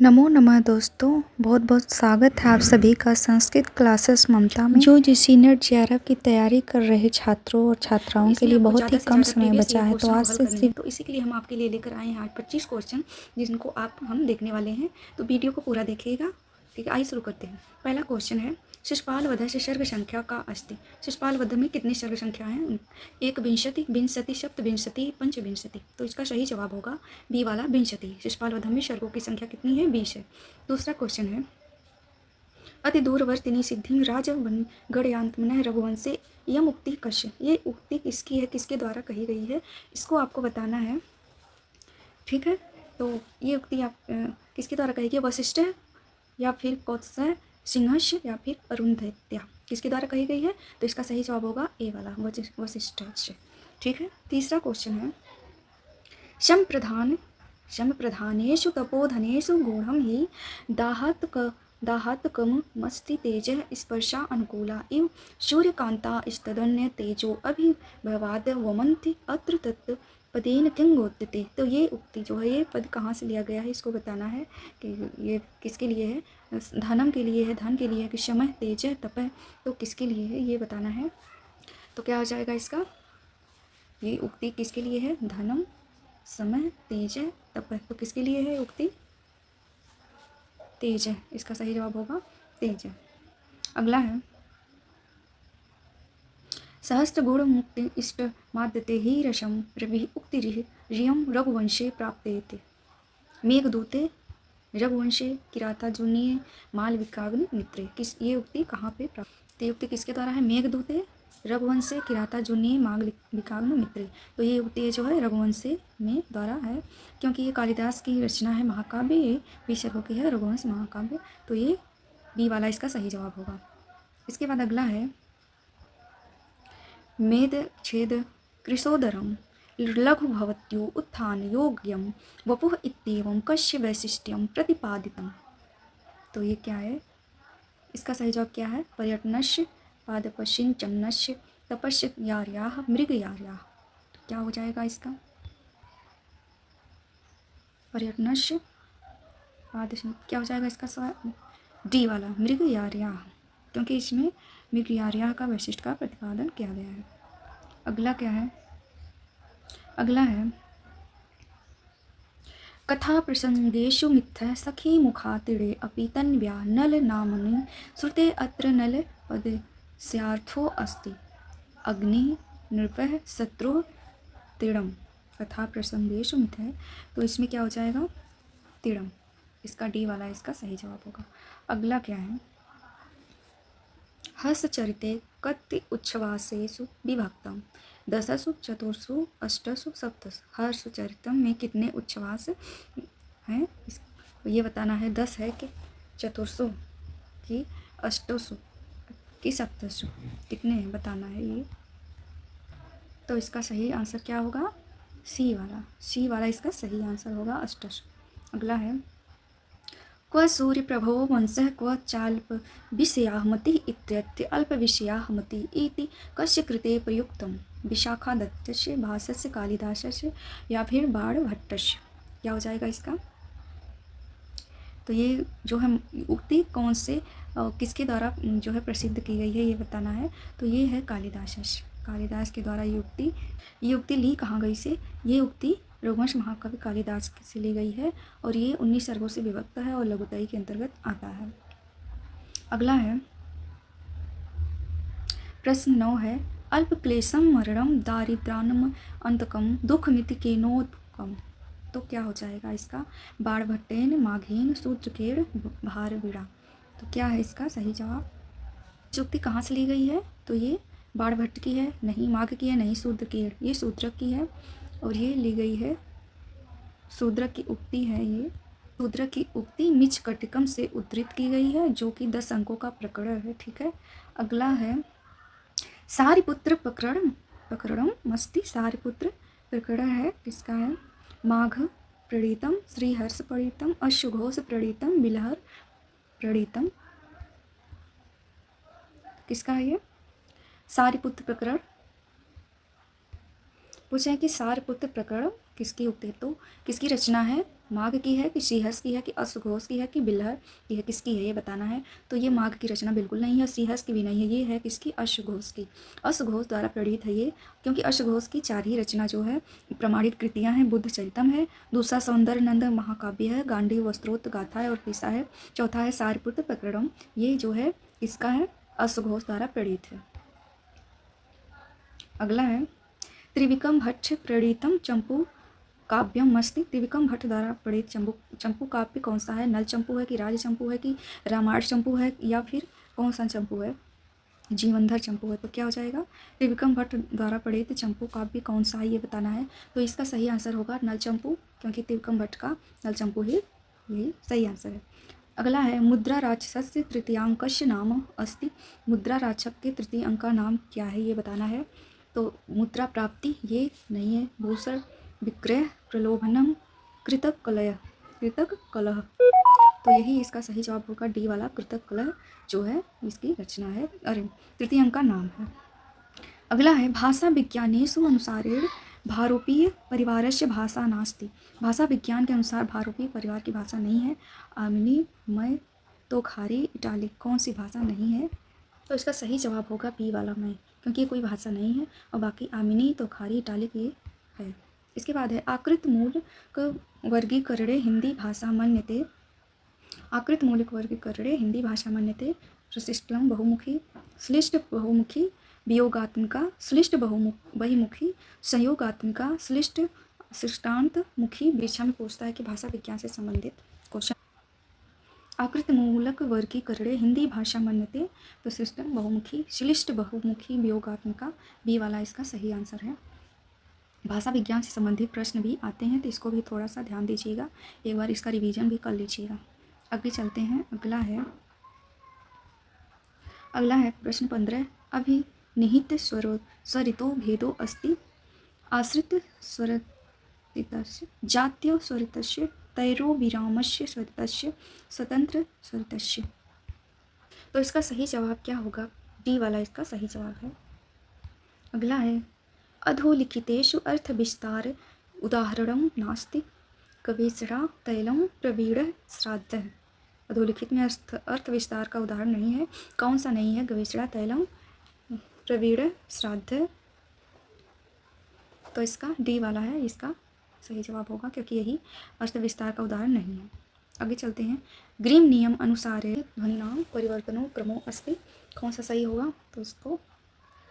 नमो नमः दोस्तों, बहुत बहुत स्वागत है आप सभी का संस्कृत क्लासेस ममता में। जो सीनियर जेआरएफ की तैयारी कर रहे छात्रों और छात्राओं के लिए बहुत ही कम समय बचा है, तो आज से सिर्फ तो इसी के लिए हम आपके लिए लेकर आए हैं आज 25 क्वेश्चन जिनको आप हम देखने वाले हैं। तो वीडियो को पूरा देखिएगा। ठीक है, आइए शुरू करते हैं। पहला क्वेश्चन है, शिशुपाल वध से सर्ग संख्या का अस्ति। शिशुपाल वध में कितनी सर्ग संख्या हैं? एक विंशति, विंशति, सप्तविंशति, पंचविंशति। तो इसका सही जवाब होगा बी वाला विंशति। शिशुपाल वध में सर्गों की संख्या कितनी है? 20 है। दूसरा क्वेश्चन है, अति दूरवर्तिनी सिद्धि राजवन गणयांतमन रघुवंशे यम उक्ति कश्य। ये उक्ति किसकी है, किसके द्वारा कही गई है, इसको आपको बताना है। ठीक है, तो ये उक्ति आप किसके द्वारा कही गई? वशिष्ठ या फिर कौत्स्य, सिंहस्य या फिर अरुंधत्या, किसके द्वारा कही गई है? तो इसका सही जवाब होगा ए वाला वशिष्ठ। ठीक है, तीसरा क्वेश्चन है, शमप्रधानेषु तपोधनेषु गूढ़ं हि दाहात्कमस्ति तेजः स्पर्शा अनुकूला इव सूर्यकान्तास्तदन्य तेजो अभिभवाद वमन्ति अत्र तत् पदेन किं गोत्यते। तो ये उक्ति जो है, ये पद कहाँ से लिया गया है, इसको बताना है कि ये किसके लिए है। धनम के लिए है, धन के लिए है कि शमः, तेजः, तपः, तो किसके लिए है ये बताना है। तो क्या हो जाएगा इसका, ये उक्ति किसके लिए है? धनम, समय, तेज, तप। तो किसके लिए है उक्ति? तेज। इसका सही जवाब होगा तेज। अगला है, सहस्त्र गुण मुक्ति इष्ट माद्यते ही रसम रवि उक्ति रियम रघुवंशे प्राप्ते थे। मेघदूते रघुवंशे किराता जुनिये मालविकाग्नि मित्रे। किस ये उक्ति कहाँ पे प्राप्त? ये उक्ति किसके द्वारा है? मेघदूते रघुवंश से किराता जुनिये मालविकाग्नि मित्रे। तो ये उक्ति जो है रघुवंश में द्वारा है, क्योंकि ये कालिदास की रचना है, महाकाव्य, ये 20 सर्गों की है, रघुवंश महाकाव्य। तो ये बी वाला इसका सही जवाब होगा। इसके बाद अगला है, मेद छेद कृशोदरम लघु भवत्यो उत्थान योग्यम वपुः इत्येवं कस्य वैशिष्ट्यम प्रतिपादितम। तो ये क्या है, इसका सही जवाब क्या है? पर्यटनस्य पादपसिंचन्नस्य तपस्य यार्याः मृगयार्याः। तो क्या हो जाएगा इसका? पर्यटनस्य क्या हो जाएगा इसका सवाल? डी वाला मृगयार्याः, क्योंकि इसमें मृगयार्याः का वैशिष्ट का प्रतिपादन किया गया है। अगला क्या है? अगला है, कथा प्रसंगेषु मिथ्य सखी मुखातिरे अपि तन्व्या नल नामनि श्रुते अत्र नल पदस्यार्थो अस्ति अग्नि नृपः शत्रु तिड़म। कथा प्रसंगेषु मिथ्य, तो इसमें क्या हो जाएगा? तिड़म। इसका डी वाला इसका सही जवाब होगा। अगला क्या है, हस्तचरिते कति उच्छ्वासेषु विभक्तम दशसु चतुर्षु अष्टसु सप्तसु। हर्षचरितम में कितने उच्छ्वास हैं ये बताना है। 10 है कि चतुर्षु कि अष्टसु कि सप्तसु, कितने हैं बताना है ये। तो इसका सही आंसर क्या होगा? सी वाला। सी वाला इसका सही आंसर होगा, अष्टसु। अगला है, क्व सूर्य प्रभो वंशः क्व चाल्प विषयाहमति इत्यत्र अल्प विषयाहमति इति कस्य कृते प्रयुक्तम? विशाखादत्तस्य, भासस्य, कालिदासस्य या फिर बाणभट्टस्य। क्या हो जाएगा इसका? तो ये जो है उक्ति कौन से किसके द्वारा जो है प्रसिद्ध की गई है ये बताना है। तो ये है कालिदासस्य, कालिदास के द्वारा ये उक्ति ली कहाँ गई से? ये उक्ति रघुवंश महाकवि कालिदास से ली गई है और ये 19 सर्गों से विभक्त है और लघुतई के अंतर्गत आता है। अगला है, प्रश्न 9 है, अल्प क्लेशम मरणम दारिद्रानम अंतकम दुखमिति केनोत्कम। तो क्या हो जाएगा इसका? बाणभट्टेन माघेन शूद्रकेण भारवीड़ा। तो क्या है इसका सही जवाब? उक्ति कहाँ से ली गई है? तो ये बाणभट्ट की है, नहीं माघ की है, नहीं शूद्रकेण, ये शूद्रक की है और ये ली गई है शूद्रक की उक्ति है। ये शूद्रक की उक्ति मिचकटिकम से उद्धृत की गई है, जो कि 10 अंकों का प्रकरण है। ठीक है, अगला है, सारिपुत्र प्रकरणम मस्ति। सारिपुत्र प्रकरण है, किसका है? माघ प्रणीतम, श्रीहर्ष प्रणीतम, अश्वघोष प्रणीतम, बिलहर प्रणीतम। किसका है ये? सारिपुत्र प्रकरण। पूछे कि सारिपुत्र प्रकरण किसकी उक्ति है? तो किसकी रचना है? माघ की है कि श्रीहस की है कि अश्वघोष की है कि बिल्हर की है, किसकी है ये बताना है। तो ये माघ की रचना बिल्कुल नहीं है, श्रीहस की भी नहीं है, ये है किसकी, अश्वघोष की। अश्वघोष द्वारा प्रणीत है ये, क्योंकि अश्वघोष की 4 ही रचना जो है प्रमाणित कृतियाँ हैं। बुद्ध चरितम है, दूसरा सौंदर्य नंद महाकाव्य है, गांडीव वस्त्रोत्त गाथा है, और तीसरा है, चौथा है सारपुत्र प्रकरणम। ये जो है इसका है, अश्वघोष द्वारा प्रणीत है। अगला है त्रिविक्रम भट्ट प्रणीतम चंपू काव्यम मस्ति। त्रिविक्रम भट्ट द्वारा प्रणीत चंपू काव्य कौन सा है? नल चंपू है कि राज चंपू है कि रामायण चंपू है, या फिर कौन सा चंपू है? जीवनधर चंपू है। तो क्या हो जाएगा? त्रिविक्रम भट्ट द्वारा प्रणीत चंपू काव्य कौन सा है ये बताना है। तो इसका सही आंसर होगा नल चंपू, क्योंकि त्रिविक्रम भट्ट का नल चंपू ही यही सही आंसर है। अगला है मुद्रा राक्षसस्य तृतीयांकस्य नाम अस्ति। मुद्रा राक्षस के तृतीय अंक का नाम क्या है ये बताना है। तो मुद्रा प्राप्ति ये नहीं है, भूषण विक्रय प्रलोभनम कृतक कलह। तो यही इसका सही जवाब होगा, डी वाला कृतक कलह जो है इसकी रचना है, अरे तृतीय अंक का नाम है। अगला है भाषा विज्ञानेषु अनुसारेण भारोपीय परिवारस्य भाषा नास्ति। भाषा विज्ञान के अनुसार भारोपीय परिवार की भाषा नहीं है। आमिनी, मय, तोखारी, इटालिक कौन सी भाषा नहीं है? तो इसका सही जवाब होगा बी वाला मय, क्योंकि ये कोई भाषा नहीं है, और बाकी आमिनी, तोखारी, इटालिक ये है। इसके बाद है आकृत मूलक वर्गीकरणे हिंदी भाषा मन्यते। आकृत मूलक वर्गीकरणे हिंदी भाषा मन्यते प्रशिष्टम बहुमुखी, श्लिष्ट बहुमुखी, वियोगात्मिका, श्लिष्ट बहुमुखी, संयोगात्मिका, श्लिष्ट सृष्टांत मुखी। परीक्षा में पूछता है कि भाषा विज्ञान से संबंधित क्वेश्चन। आकृत मूलक वर्गीकरणे हिंदी भाषा मन्यते प्रशिष्टम बहुमुखी, श्लिष्ट बहुमुखी, वियोगात्मिका, बी वाला इसका सही आंसर है। भाषा विज्ञान से संबंधित प्रश्न भी आते हैं, तो इसको भी थोड़ा सा ध्यान दीजिएगा, एक बार इसका रिवीजन भी कर लीजिएगा। आगे चलते हैं। अगला है प्रश्न 15। अभी निहित स्वरितो भेदो अस्ति। आश्रित स्वरितस्य, जातीय स्वरितस्य, तैरो विरामस्य स्वरितस्य, स्वतंत्र स्वरितस्य। तो इसका सही जवाब क्या होगा? डी वाला इसका सही जवाब है। अगला है अधोलिखितेषु अर्थ विस्तार उदाहरणं नास्ति। कवेसरा तैलम प्रवीण श्राद्ध। अधोलिखित में अर्थ विस्तार का उदाहरण नहीं है, कौन सा नहीं है? गवेषणा तैलम प्रवीण श्राद्ध। तो इसका डी वाला है इसका सही जवाब होगा, क्योंकि यही अर्थ विस्तार का उदाहरण नहीं है। आगे चलते हैं। ग्रीम नियम अनुसार ध्वनिनाम परिवर्तनों क्रमों अस्ति। कौन सा सही होगा? तो उसको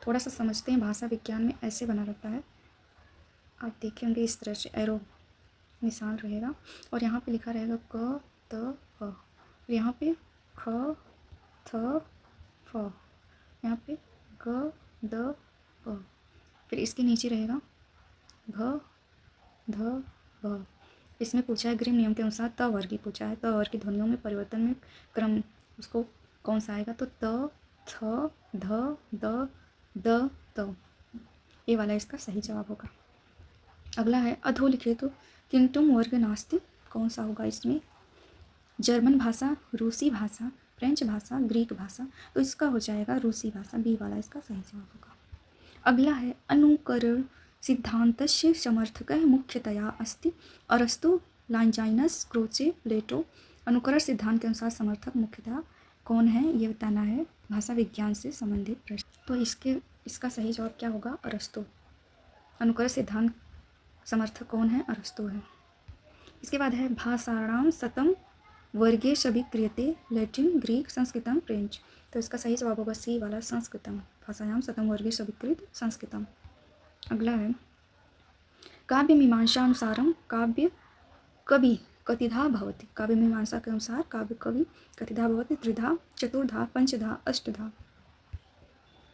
थोड़ा सा समझते हैं। भाषा विज्ञान में ऐसे बना रहता है, आप देखेंगे इस तरह से एरो निशान रहेगा, और यहाँ पे लिखा रहेगा क त क, यहाँ पे ख थ फ, यहाँ पे ग द प, फिर इसके नीचे रहेगा घ ध भ। इसमें पूछा है ग्रीम नियम के अनुसार त वर्ग की पूछा है, त वर्ग की ध्वनियों में परिवर्तन में क्रम उसको कौन सा आएगा? तो त थ ध द द त, ये वाला इसका सही जवाब होगा। अगला है अधोलिखित किंतुम वर्ग नास्ति। कौन सा होगा इसमें? जर्मन भाषा, रूसी भाषा, फ्रेंच भाषा, ग्रीक भाषा। तो इसका हो जाएगा रूसी भाषा, बी वाला इसका सही जवाब होगा। अगला है अनुकरण सिद्धांतस्य समर्थकः मुख्यतया अस्ति। अरस्तु, लॉन्जाइनस, क्रोचे, प्लेटो। अनुकरण सिद्धांत के अनुसार समर्थक मुख्यतः कौन है ये बताना है, भाषा विज्ञान से संबंधित प्रश्न। तो इसका सही जवाब क्या होगा? अरस्तु। अनुकरण सिद्धांत समर्थक कौन है? अरस्तु है। इसके बाद है भाषाणाम शतम वर्गे सभी क्रियते लैटिन, ग्रीक, संस्कृतम, फ्रेंच। तो इसका सही जवाब होगा सी वाला संस्कृतम। भाषायाम शतम वर्गे सभिकृत संस्कृतम। अगला है काव्य मीमांसा अनुसारम काव्य कवि कतिधा भवति। काव्य मीमांसा के अनुसार काव्य कवि कतिधा भवति? त्रिधा, चतुर्धा, पंचधा, अष्टधा।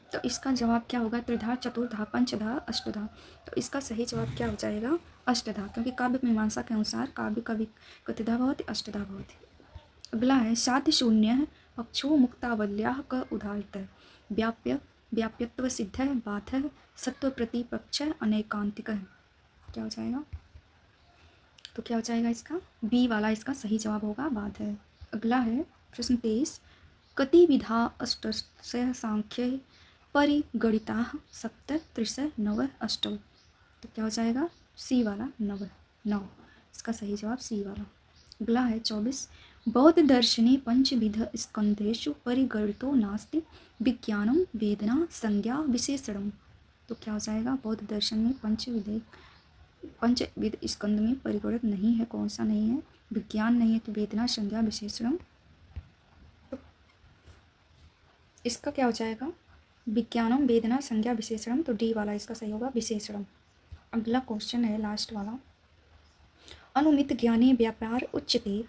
तो इसका जवाब क्या होगा? त्रिधा, चतुर्धा, पंचधा, अष्टधा। तो इसका सही जवाब क्या हो जाएगा? अष्टधा, क्योंकि काव्य मीमांसा के अनुसार काव्य कवि कतिधा भवति, अष्टधा भवति। अगला है शाति शून्य पक्षो मुक्तावल्याः क उदाहृतः। व्याप्यत्व सिद्ध है, बाध, सत्व प्रतिपक्ष, अनेकांतिक है। क्या हो जाएगा? तो क्या हो जाएगा इसका? बी वाला इसका सही जवाब होगा, बाध है। अगला है प्रश्न 23। कति विधा अष्टस्य सांख्य परिगणिता सप्त, त्रिश, नव, अष्टौ। तो क्या हो जाएगा? सी वाला 9। इसका सही जवाब सी वाला। अगला है 24। बौद्ध दर्शने पंचविध स्कंधेषु परिगणितो नास्ति विज्ञानम वेदना संज्ञा विशेषणम। तो क्या हो जाएगा? बौद्ध दर्शन में पंचविध स्कंद में परिगणित नहीं है, कौन सा नहीं है? विज्ञान नहीं है, तो वेदना संज्ञा विशेषणम। तो इसका क्या हो जाएगा? विज्ञानम वेदना संज्ञा विशेषणम, तो डी वाला इसका सही होगा, विशेषणम। अगला क्वेश्चन है लास्ट वाला। अनुमित ज्ञाने व्यापार उच्यते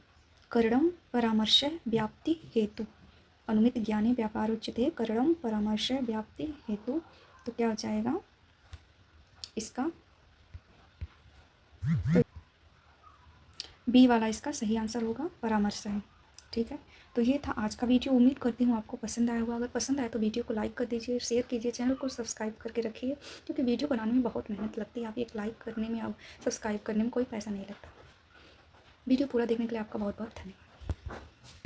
करणम परामर्श व्याप्ति हेतु। अनुमित ज्ञाने व्यापार उच्यते करणम परामर्श व्याप्ति हेतु, तो क्या हो जाएगा इसका? तो बी वाला इसका सही आंसर होगा, परामर्श है। ठीक है, तो ये था आज का वीडियो। उम्मीद करती हूँ आपको पसंद आया होगा। अगर पसंद आया तो वीडियो को लाइक कर दीजिए, शेयर कीजिए, चैनल को सब्सक्राइब करके रखिए, क्योंकि वीडियो बनाने में बहुत मेहनत लगती है। आप एक लाइक करने में, आप सब्सक्राइब करने में कोई पैसा नहीं लगता। वीडियो पूरा देखने के लिए आपका बहुत बहुत धन्यवाद।